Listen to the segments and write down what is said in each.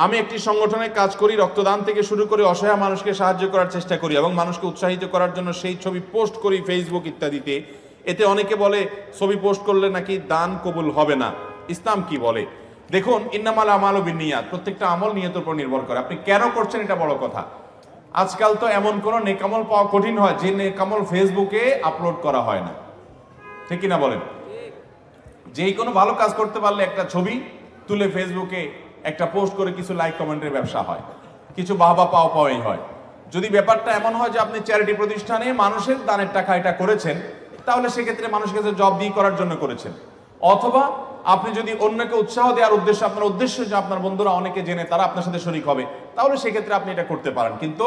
আমি একটি সংগঠনে কাজ করি, রক্তদান থেকে শুরু করে অসহায় মানুষকে সাহায্য করার চেষ্টা করি এবং মানুষকে উৎসাহিত করার জন্য সেই ছবি পোস্ট করি ফেসবুক ইত্যাদিতে। এতে অনেকে বলে ছবি পোস্ট করলে নাকি দান কবুল হবে না, ইসলাম কি বলে? দেখুন, ইন্নামাল আমালু বিন্নিয়াত, প্রত্যেকটা আমল নিয়তের উপর নির্ভর করে। আপনি কেন করছেন এটা বড় কথা। আজকাল তো এমন কোনো নেকামল পাওয়া কঠিন হয় যে নেকামল ফেসবুকে আপলোড করা হয় না, ঠিক কিনা বলেন? যেই কোনো ভালো কাজ করতে পারলে একটা ছবি তুলে ফেসবুকে একটা পোস্ট করে কিছু লাইক কমেন্টের ব্যবসা হয়, কিছু বাহবা পাওয়াই হয়। যদি ব্যাপারটা এমন হয় যে আপনি চ্যারিটি প্রতিষ্ঠানে মানুষের দানের টাকা এটা করেছেন, তাহলে সেক্ষেত্রে মানুষের কাছে জব দিয়ে করার জন্য করেছেন। অথবা আপনি যদি অন্যকে উৎসাহ দেওয়ার উদ্দেশ্যে, আপনার উদ্দেশ্য যে আপনার বন্ধুরা অনেকে জেনে তারা আপনার সাথে শরীক হবে, তাহলে সেক্ষেত্রে আপনি এটা করতে পারেন। কিন্তু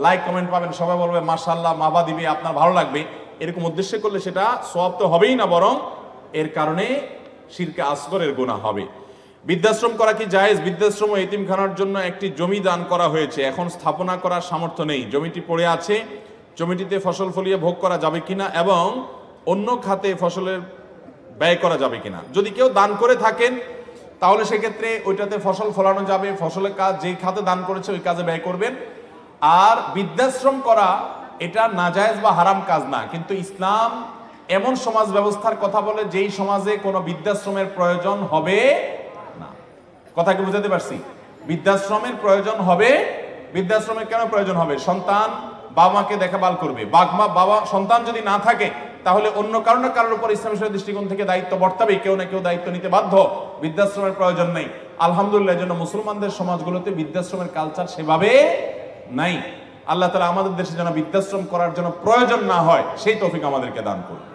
লাইক কমেন্ট পাবেন, সবাই বলবে মাশাআল্লাহ, মাবা দিবে, আপনার ভালো লাগবে, এরকম উদ্দেশ্যে করলে সেটা সওয়াব তো হবেই না, বরং এর কারণে শিরকে আসগরের গুনাহ হবে। বৃদ্ধাশ্রম করা কি জায়েজ? বৃদ্ধাশ্রম ও এতিমখানার জন্য একটি জমি দান করা হয়েছে, এখন স্থাপনা করার সামর্থ্য নেই, জমিটি পড়ে আছে, জমিটিতে ফসল ফলিয়ে ভোগ করা যাবে কিনা এবং অন্য খাতে ফসলের ব্যয় করা যাবে কিনা। যদি কেউ দান করে থাকেন তাহলে সেক্ষেত্রে ওইটাতে ফসল ফলানো যাবে, ফসলের কাজ যেই খাতে দান করেছে ওই কাজে ব্যয় করবেন। আর বৃদ্ধাশ্রম করা এটা নাজায়েজ বা হারাম কাজ না, কিন্তু ইসলাম এমন সমাজ ব্যবস্থার কথা বলে যেই সমাজে কোনো বৃদ্ধাশ্রমের প্রয়োজন হবে না। কথা কি বুঝাতে পারছি? বৃদ্ধাশ্রমের প্রয়োজন হবে। বৃদ্ধাশ্রমের কেন প্রয়োজন হবে? সন্তান বাবা মাকে দেখাভাল করবে, বাবা সন্তান যদি না থাকে তাহলে অন্য কারোর উপর ইসলামের দৃষ্টিকোণ থেকে দায়িত্ব বর্তাবে, কেউ না কেউ দায়িত্ব নিতে বাধ্য। বৃদ্ধাশ্রমের প্রয়োজন নেই, আলহামদুলিল্লাহ। জন্য মুসলমানদের সমাজগুলোতে বৃদ্ধাশ্রমের কালচার সেভাবে নাই। আল্লাহ তাআলা আমাদের দেশে যেন বৃদ্ধাশ্রম করার জন্য প্রয়োজন না হয় সেই তৌফিক আমাদেরকে দান করুন।